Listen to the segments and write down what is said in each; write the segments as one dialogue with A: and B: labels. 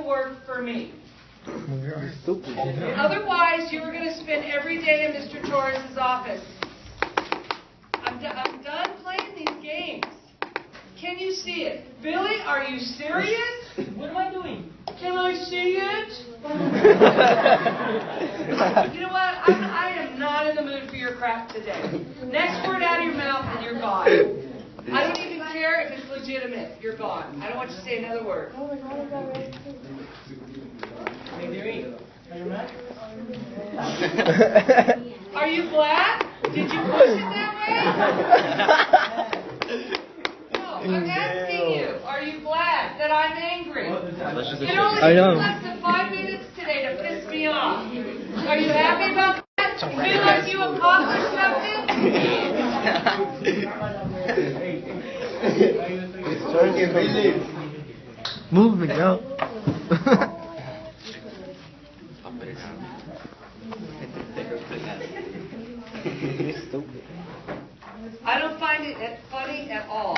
A: to work for me. Otherwise, you are going to spend every day in Mr. Torres' office. I'm done playing these games. Can you see it? Billy, are you serious?
B: What am I doing?
A: Can I see it? You know what? I am not in the mood for your crap today. Next word out of your mouth and you're gone. I don't even care if it's legitimate. You're gone. I don't want you to say another word. Are you glad? Did you push it that way? No, I'm asking you. Are you glad that I'm angry? It only took less than 5 minutes today to piss me off. Are you happy about that? Feel like you accomplished something?
C: Move, Miguel.
A: I don't find it funny at all.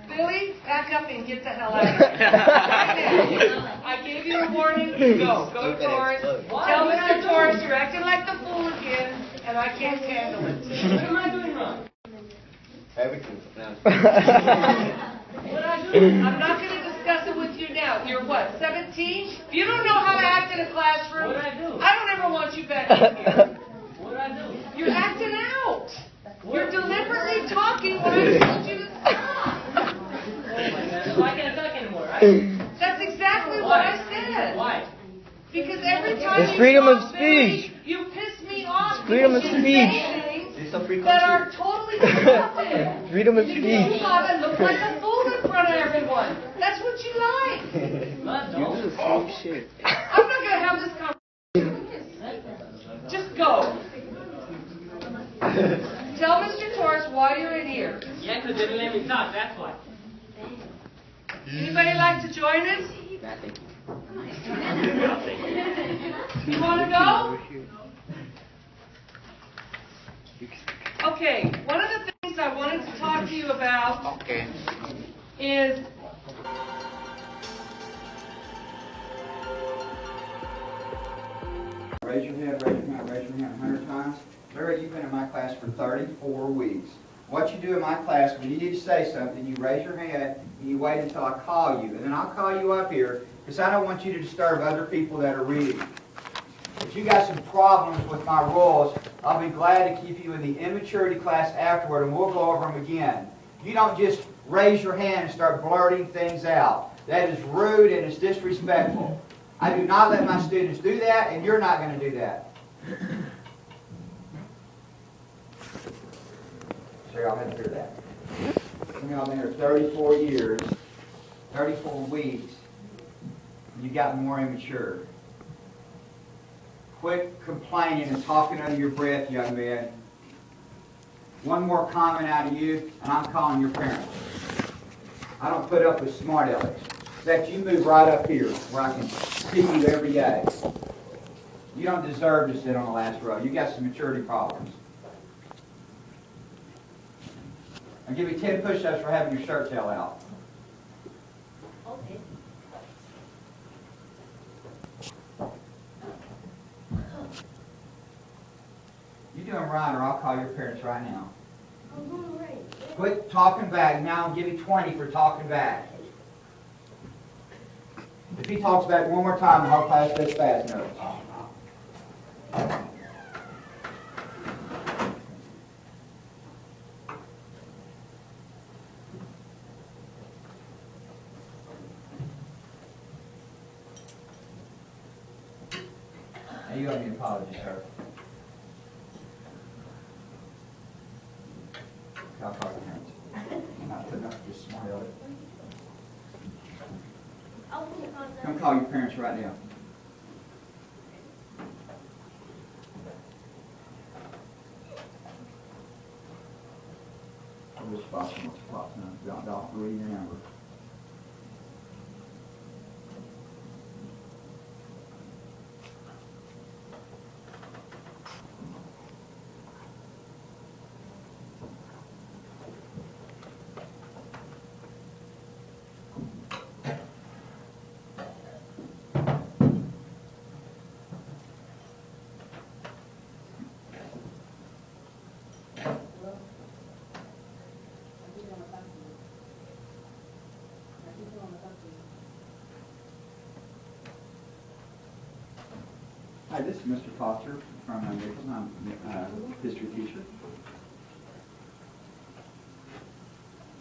A: Billy, back up and get the hell out of here. Right now. I gave you a warning. Go. Go to Torres. Tell Mr. Torres you're acting like the fool again, and I can't handle it.
B: What am I doing wrong?
A: I'm not going to discuss it with you now. You're what, 17? You don't know how to act in a classroom.
B: What did I do?
A: I don't ever want you back in here.
B: What did I do?
A: You're acting out. You're deliberately talking when I told you to stop.
B: So I can't talk anymore, right?
A: That's exactly what I said.
B: Why?
A: Because every time
C: It's
A: you
C: freedom of
A: talk, Billy,
C: speech.
A: you piss me off.
C: It's freedom of
A: because you
C: speech.
A: say things that are totally disruptive.
C: Freedom of
A: You
C: speech.
A: move on and look like a fool in front of everyone. That's what you like.
C: You do the same shit.
A: I'm not going to have this conversation. Just go. Tell Mr. Torres why you're in here.
B: Yeah, because they didn't let me talk, that's why.
A: Anybody like to join us? You want to go? Okay, one of the things I wanted to talk to you about is
D: Raise your hand, raise your hand, raise your hand 100 times. Larry, you've been in my class for 34 weeks. What you do in my class, when you need to say something, you raise your hand and you wait until I call you. And then I'll call you up here because I don't want you to disturb other people that are reading. If you got some problems with my rules, I'll be glad to keep you in the immaturity class afterward and we'll go over them again. You don't just raise your hand and start blurting things out. That is rude and it's disrespectful. I do not let my students do that, and you're not going to do that. So y'all had to hear that. Some of y'all been here 34 years, 34 weeks, and you got more immature. Quit complaining and talking under your breath, young man. One more comment out of you, and I'm calling your parents. I don't put up with smart alecks. In fact, you move right up here where I can see you every day. You don't deserve to sit on the last row. You got some maturity problems. I'll give you 10 push-ups for having your shirt tail out.
E: Okay.
D: You doing right, or I'll call your parents right now.
E: I'm doing right.
D: Quit talking back. Now I'll give you 20 for talking back. If he talks back one more time, the whole class does fast notes. Now you owe me an apology, sir. I'll call your parents. I'm not putting up with this smart aleck. Come call your parents right now. I'm just watching what's popping up. Y'all read your number. Hi, this is Mr. Foster from Naples. I'm a history teacher.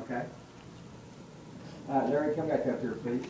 D: Okay. Larry, come back up here, please.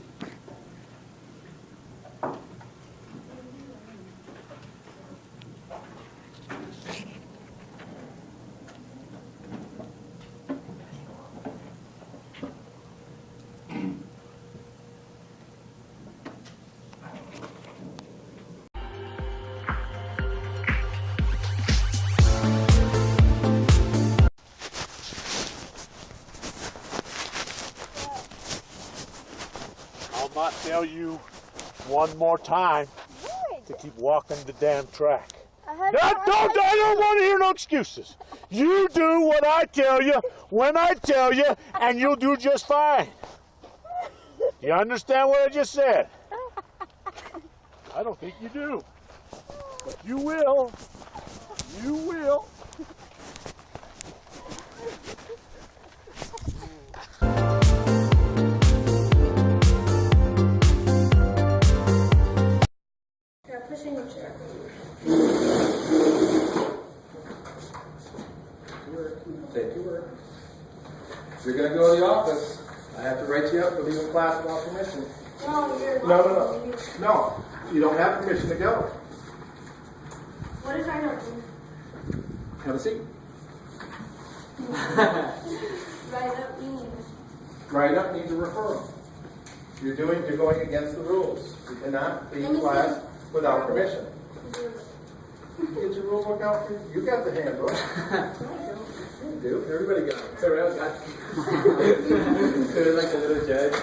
F: I'll not tell you one more time to keep walking the damn track. I don't want to hear no excuses. You do what I tell you when I tell you, and you'll do just fine. You understand what I just said? I don't think you do. But you will. You will.
E: Pushing your chair.
G: Take your word. If you're going to go to the office, I have to write you up for leaving class without permission. No, you don't have permission to go.
E: What does I not do?
G: Have a seat.
E: Write up means.
G: Write up needs a referral. You're going against the rules. You cannot leave class without permission. Get your rule book out. You got the handbook. You do. Everybody got it. Everyone got it. Sort of like a little judge.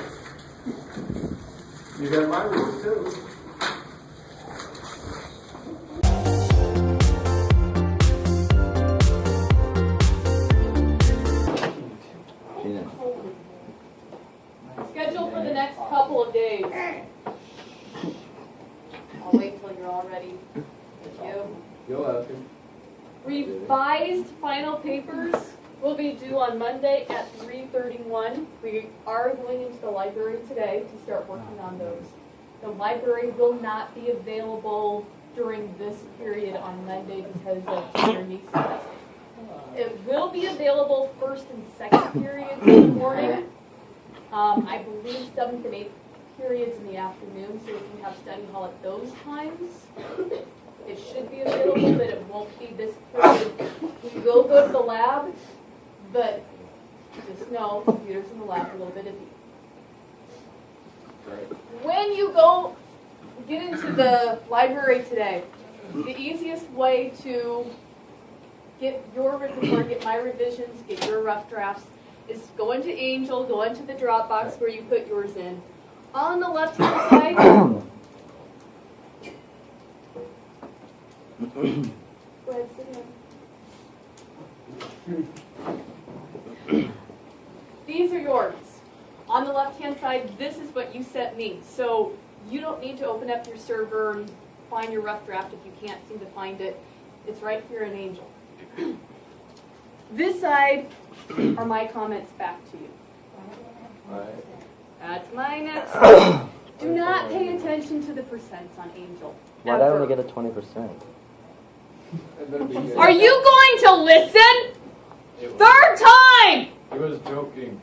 G: You got my rules too.
B: Schedule for the next couple of days. I'll wait until you're all ready. Thank you.
G: You're welcome.
B: Revised final papers will be due on Monday at 3:31. We are going into the library today to start working on those. The library will not be available during this period on Monday because of your niece's testing. It will be available first and second periods in the morning. I believe 7th and 8th periods in the afternoon, so if you have study hall at those times, it should be available, but it won't be this period. We will go to the lab, but just know, computers in the lab are a little bit iffy. When you get into the library today, the easiest way to get my revisions, get your rough drafts, is go into Angel, go into the Dropbox where you put yours in. On the left-hand side, go ahead, sit down. These are yours. On the left-hand side, this is what you sent me. So you don't need to open up your server and find your rough draft if you can't seem to find it. It's right here in Angel. This side are my comments back to you. That's my next one. Do not pay attention to the percents on Angel.
C: Why'd I only get a 20%?
B: Are you going to listen? Third time!
G: I was joking.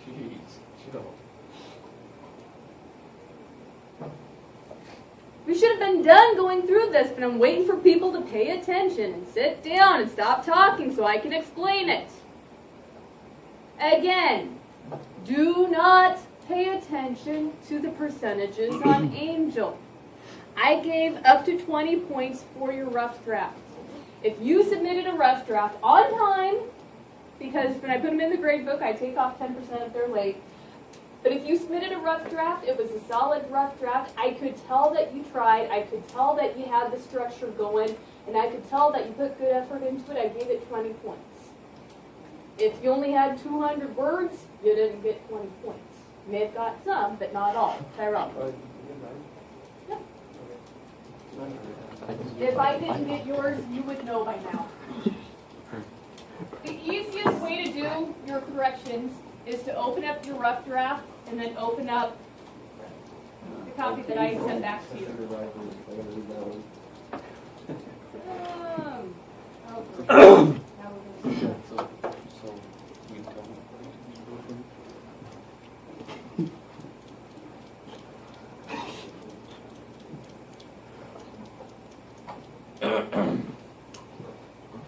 G: Jeez. Chill.
B: We should have been done going through this, but I'm waiting for people to pay attention and sit down and stop talking so I can explain it. Again, do not pay attention to the percentages on Angel. I gave up to 20 points for your rough draft. If you submitted a rough draft on time, because when I put them in the grade book, I take off 10% if they're late. But if you submitted a rough draft, it was a solid rough draft. I could tell that you tried. I could tell that you had the structure going. And I could tell that you put good effort into it. I gave it 20 points. If you only had 200 words, you didn't get 20 points. You may have got some, but not all. Tyrell. Yeah. If I didn't get yours, you would know by now. The easiest way to do your corrections is to open up your rough draft and then open up the copy that I sent back to you.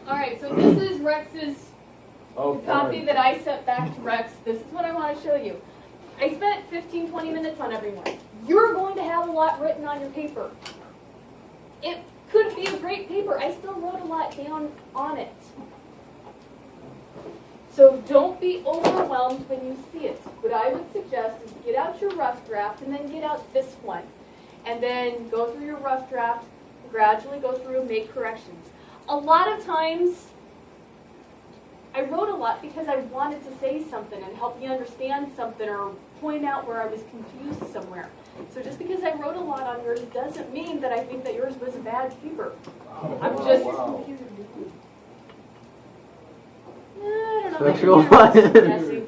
B: Alright, so this is Rex's copy that I sent back to Rex. This is what I want to show you. I spent 15-20 minutes on everyone. You're going to have a lot written on your paper. It could be a great paper. I still wrote a lot down on it. So don't be overwhelmed when you see it. What I would suggest is get out your rough draft and then get out this one. And then go through your rough draft, gradually go through and make corrections. A lot of times, I wrote a lot because I wanted to say something and help you understand something or point out where I was confused somewhere. So just because I wrote a lot on yours doesn't mean that I think that yours was a bad paper. I'm just... I don't know.
C: Sexual
B: Messy.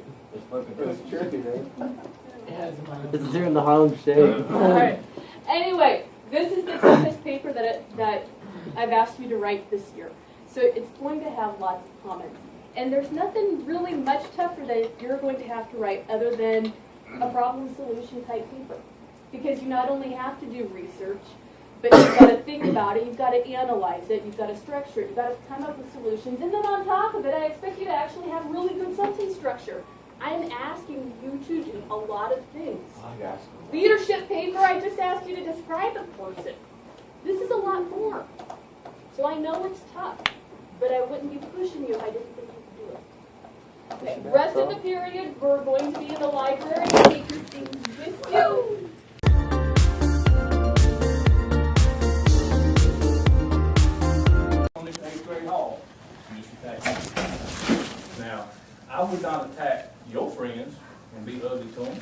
C: It's tricky, right? It's here in the Harlem Shake.
B: Alright. Anyway, this is the toughest paper that I've asked you to write this year. So it's going to have lots of comments. And there's nothing really much tougher that you're going to have to write other than a problem solution type paper. Because you not only have to do research, but you've got to think about it, you've got to analyze it, you've got to structure it, you've got to come up with solutions. And then on top of it, I expect you to actually have really good sentence structure. I'm asking you to do a lot of things. Leadership paper, I just asked you to describe a person. This is a lot more. So I know it's tough, but I wouldn't be pushing you if I didn't think you could do it. Okay, rest of the period, we're going to be in the library. Take your things with you.
H: Now, I would not attack your friends and be ugly to them.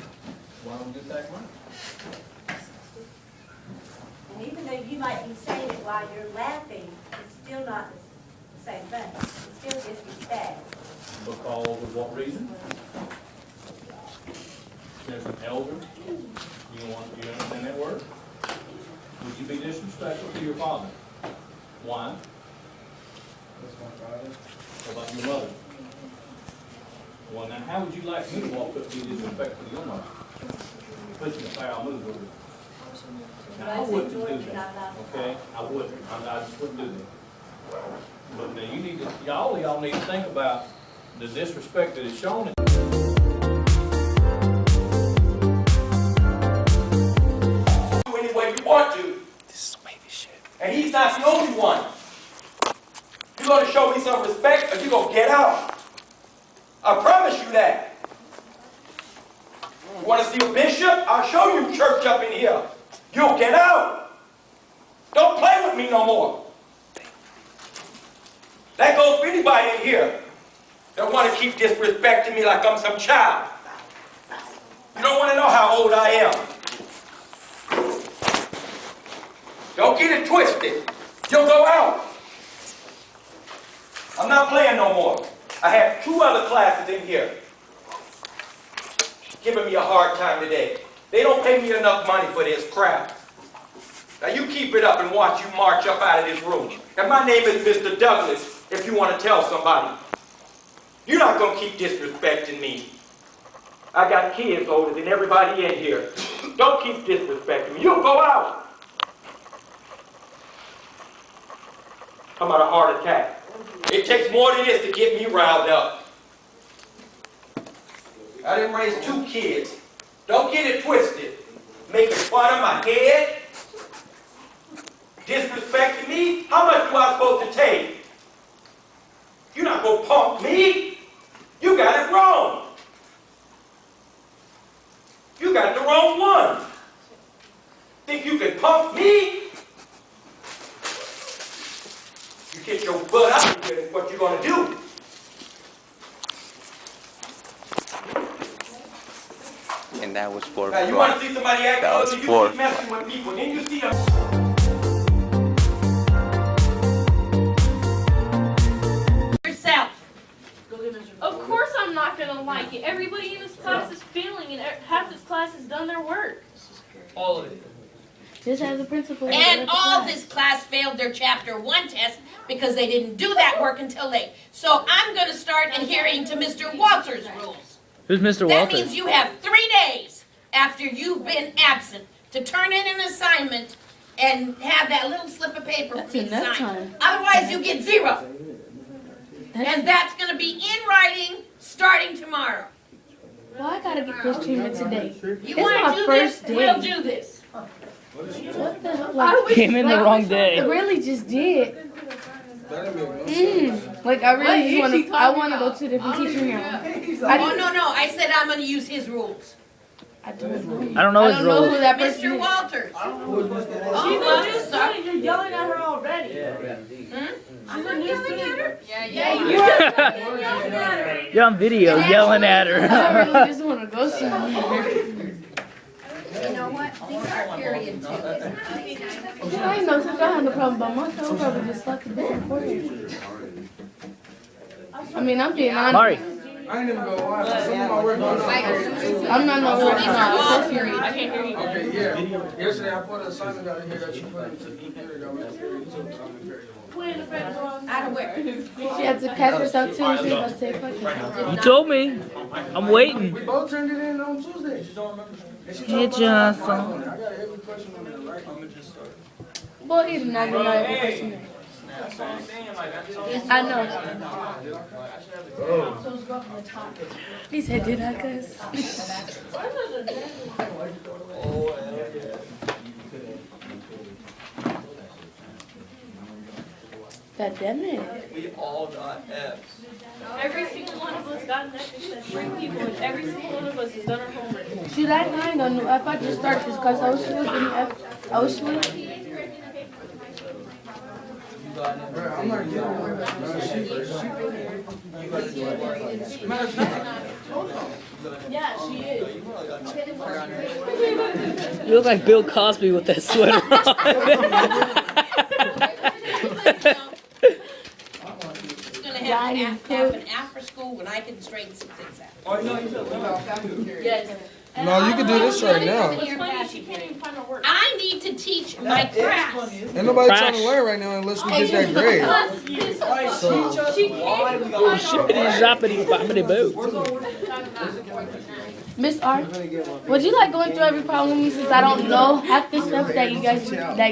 H: Why don't you attack mine?
I: And even though you might be saying it while you're laughing, it's still not the same thing. It's still disrespect.
H: Because of what reason? There's an elder. You understand that word? Would you be disrespectful to your father? Why? What about your mother? Well, now, how would you like me to walk up to you disrespectful to your mother? Put you in a foul mood over it. Now, I wouldn't do that, okay? I wouldn't. I just wouldn't do that. But now, you need to, all of y'all need to think about the disrespect that is shown.
J: Any way you want to.
C: This is wavy shit.
J: And he's not the only one. You're going to show me some respect or you're going to get out. I promise you that. You want to see a bishop? I'll show you church up in here. You'll get out. Don't play with me no more. That goes for anybody in here that want to keep disrespecting me like I'm some child. You don't want to know how old I am. Don't get it twisted. You'll go out. I'm not playing no more. I have 2 other classes in here giving me a hard time today. They don't pay me enough money for this crap. Now you keep it up and watch you march up out of this room. And my name is Mr. Douglas, if you want to tell somebody. You're not going to keep disrespecting me. I got kids older than everybody in here. Don't keep disrespecting me. You'll go out. How about a heart attack? It takes more than this to get me riled up. I didn't raise 2 kids. Don't get it twisted. Making fun of my head. Disrespecting me. How much do I supposed to take? You're not going to punk me. You got it wrong. You got the wrong one. Think you can punk me? You get your butt out of here is what you're going to do.
C: And that was for
J: Now, you want to see somebody act
C: that was
J: ugly, you
C: for
J: keep messing with people. Then you see them.
A: Yourself. Of course I'm not going to like it. Everybody in this class is failing and half this class has done their work.
K: All of it.
E: Just as a principal.
K: And all this class failed their chapter 1 test because they didn't do that work until late. So I'm going to start adhering to Mr. Walters' rules.
L: Who's Mr.
K: That
L: Walters?
K: means you have 3 days after you've been absent to turn in an assignment and have that little slip of paper for me to sign.
E: Time.
K: Otherwise, you get 0. And that's going to be in writing starting tomorrow.
E: Well, I gotta get this treatment today.
K: You
E: It's
K: want
E: my
K: to do
E: first
K: this?
E: day.
K: We'll do this.
E: What the hell? Like,
L: Came in the wrong
E: I
L: day.
E: really just did. Like I really just want to. I want to go to a different teacher now.
K: Oh, no. I said I'm going to use his rules.
E: I don't know.
L: I don't know his
E: I don't know who
L: role.
E: that person
K: Mr.
E: is.
K: Walters.
I: She's a new student, you're yelling at her already.
K: I'm not yelling at her.
I: Yeah, you are yelling at her.
L: You're on video yelling at
E: I
L: her.
E: really just want to go somewhere.
K: You know what? These are period 2.
E: I ain't know since I had no problem by myself. I'm probably just stuck in different quarters. I mean, I'm being honest.
L: Mari.
C: I ain't even gonna lie. Some of my work on
E: I'm not no work.
K: These are all period. I can't hear you.
C: Okay, yeah. Yesterday I put an assignment out here that you put into computer that was period 2.
K: Out of where?
E: She had to catch herself too. She was about to say fucking.
L: You told me. I'm waiting.
C: We both turned it in on Tuesday. And she
L: Hey,
C: told me about
L: Johnson.
C: I got every question on it, right? I'm gonna just start.
E: Well, he's not gonna know every question. I know. He said, "Did I cuss?" God damn it.
M: We all got F's.
B: Every single one of us got an F except 3 people, and every single one of us has done our homework.
E: Should I kind of know if I just start this because I was sleeping?
C: I'm not getting
B: Yeah, she is.
L: You look like Bill Cosby with that sweater on.
K: Going to have an after school when I can straighten some things out.
M: Oh, no, you said
K: Yes.
C: No, you can do this right now.
B: It's funny she can't even find her work.
K: I need to teach my class.
C: Ain't nobody trying to learn right now unless we get that grade. So,
L: Shippity zoppity boppity boo.
E: Miss R, would you like going through every problem with me since I don't know half the stuff that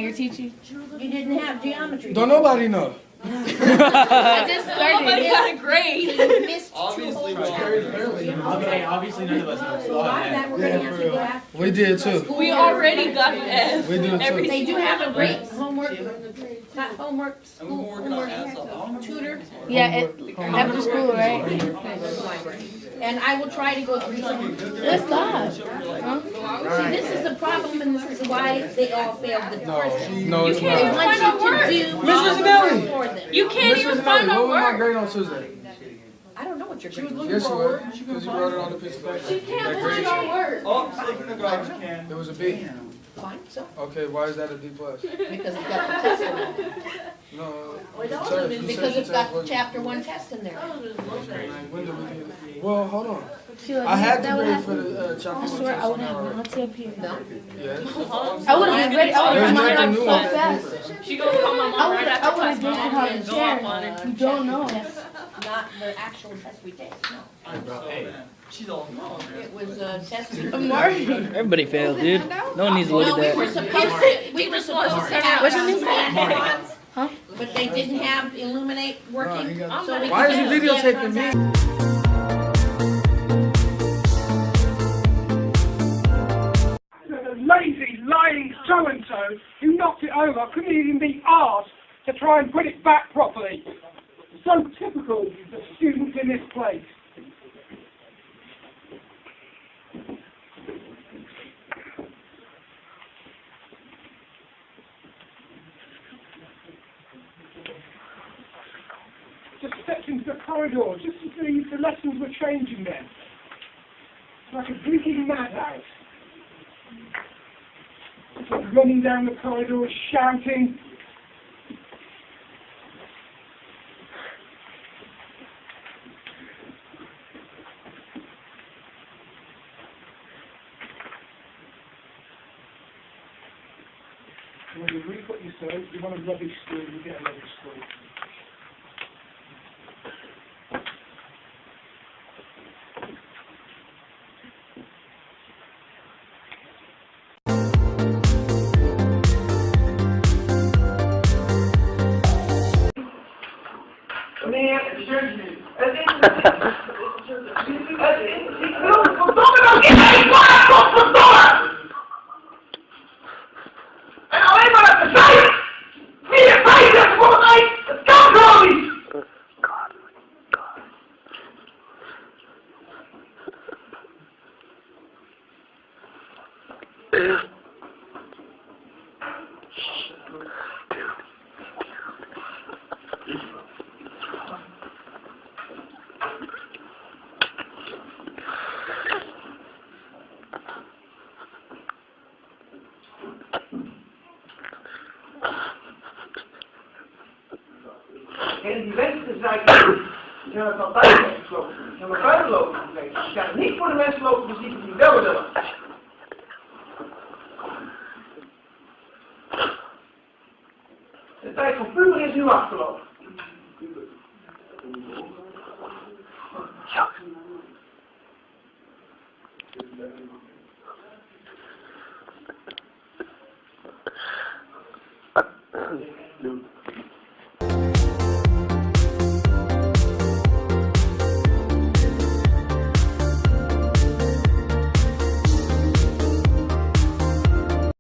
E: you're teaching?
K: You didn't have geometry.
C: don't nobody know.
E: I just started.
B: Nobody got a grade.
K: You missed 2 whole chapters.
M: Okay, obviously none of us know.
K: So that we're going to have to go after.
C: We did too.
B: We already got an F.
C: We do too.
K: They do have a grade. Homework, not homework,
M: And
K: school,
M: we're working on
K: homework, tutor.
E: Yeah, after school, right?
K: And I will try to go through some.
E: Let's stop. Huh?
K: See, this is the problem, and this is why they all failed the first time.
C: No, it's
K: They
C: not.
K: want you to do
C: Miss Rossinelli.
K: for them.
B: You can't even find
C: What
B: her
C: was my
B: work.
C: grade on Tuesday?
K: I don't know what you're doing.
C: Yes, you were. Because you wrote it on the piece of paper.
B: She can't find her work.
M: Oh, sleep in the garbage can.
C: It was a B.
K: Fine, so,
C: Okay, why is that a B plus?
K: because it's got the test in there.
C: No.
K: Because it's got the chapter 1 test in there.
C: When did we get it? Well, hold on.
E: She like,
C: I had
E: that
C: to
E: would
C: grade
E: happen.
C: for the chapter
E: I
C: 1
E: swear I
C: test.
E: would have no tip here.
K: No?
C: Yes.
E: I would have been ready. I would have
C: There's
E: mine
C: nothing
E: up
C: new
E: so
C: on it.
E: fast.
B: She gonna call my mom right after
E: I would have
B: class.
E: given her the chair. You don't know.
K: Not the actual test we take, no.
M: She's all wrong.
K: It was a test.
E: Marty.
L: Everybody failed, dude. No one needs to look
K: No,
L: at
K: we were
L: that.
K: supposed to have.
E: What's your name? Huh?
K: But they didn't have Illuminate working. So we
C: Why is you
K: couldn't get-
C: videotaping me?
N: Lazy, lying so-and-so who knocked it over couldn't even be asked to try and put it back properly. So typical of students in this place. Just stepped into the corridor just to see if the lessons were changing there. It's like a blinking madhouse. Sort of running down the corridor, shouting. When you re-put your through, you want a rubbish screw, you get a rubbish screw.
O: En die mensen zijn het altijd weggesloten. Ze hebben buiten lopen geweest. Ze zijn niet voor de mensen lopen muziek die wel willen. De tijd van puber is nu afgelopen. Ja.